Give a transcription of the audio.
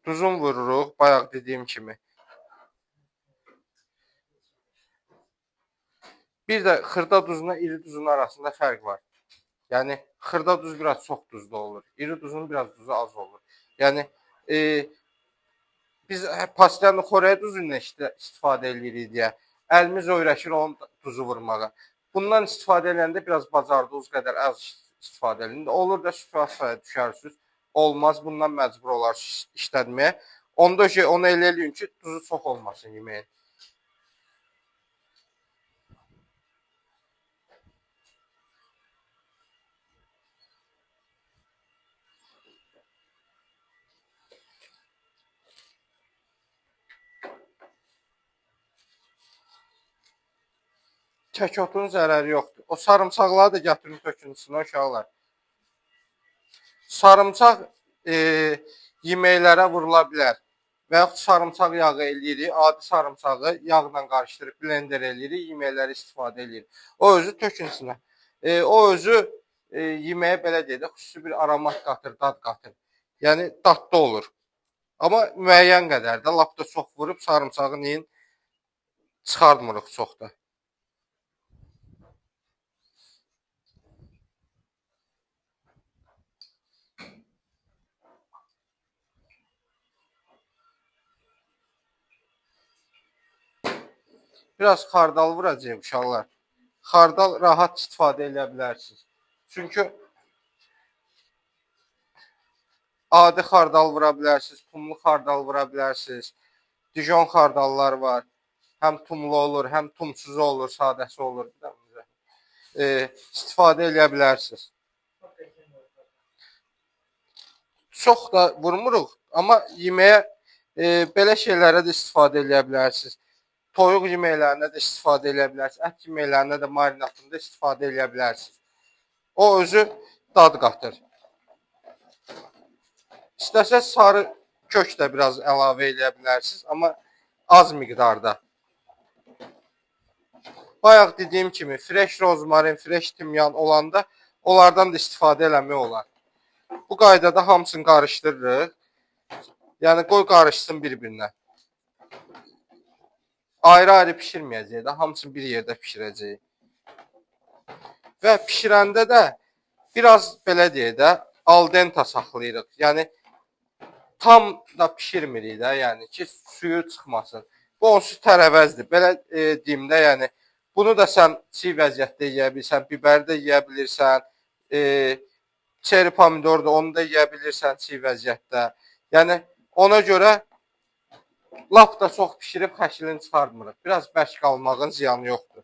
Duzun vururuq, bayaq dediyim kimi. Bir də xırda duzla iri duzun arasında fərq var. Yəni xırda duz biraz çox duzlu olur. İri duzun biraz duzu az olur. Yəni biz pastiyanı xorək duzu ilə istifadə edirik deyə əlimiz öyrəşir onun duzu vurmağa. Bundan istifadə edəndə biraz bacardığınız qədər az istifadə edin. Olur da situasiyaya düşərsiniz. Olmaz, bundan məcbur olarsınız işlətməyə. Onda onu elə eləyin ki, duzu çox olmasın yeməyin. Kəkotun zərəri yoxdur. O sarımsaqları da gətirin tökün içinə uşaqlar. Sarımsaq yeməklərə vurula bilər. Və yaxud sarımsaq yağı eləyirik. Adi sarımsağı yağla qarışdırıb blender eləyirik. Yeməkləri istifadə eləyirik. O özü tökün içinə. O özü yeməyə belə deyək də xüsusi bir aromat qatır, dad qatır. Yəni dadlı olur. Amma müəyyən qədər də lap da çox vurub sarımsağı neyin çıxartmırıq çox da. Biraz xardal vuracağıq uşaqlar. Xardal rahat istifadə edə bilərsiniz. Çünki adi xardal vura bilərsiniz, tumlu xardal vura bilərsiniz. Dijon xardallar var. Həm tumlu olur, həm tumsuz olur, sadəsi olur. İstifadə edə bilərsiniz. Çox da vurmuruq, amma yeməyə belə şeylərə də istifadə edə bilərsiniz. Toyuq yeməklərində də istifadə edə bilərsiniz. Ət yeməklərində də marinatında istifadə edə bilərsiniz. O özü dad qatır. İstəsəz sarı kök də biraz əlavə edə bilərsiniz, amma az miqdarda. Bayaq dediyim kimi, fresh rozmarin, fresh timyan olanda onlardan da istifadə eləmək olar. Bu qaydada hamısını qarışdırırıq. Yəni qoy qarışsın bir-birinə. Ayrı-ayrı pişirməyəcəyik də, hamısını bir yerdə pişirəcəyik. Və pişirəndə də biraz belə deyək də, al dente saxlayırıq. Yəni tam da pişirmirik də, yəni ki, suyu çıxmasın. Bu onsuz tərəvəzdir. Belə deyim də, yəni bunu da sən çiğ vəziyyətdə yeyə bilirsən, bibər də yeyə bilirsən, çeri pomidor da onu da yeyə bilirsən çiğ vəziyyətdə. Yəni ona görə lap da çox pişirib xəşilini çıxartmırıq. Biraz bərk qalmağın ziyanı yoxdur.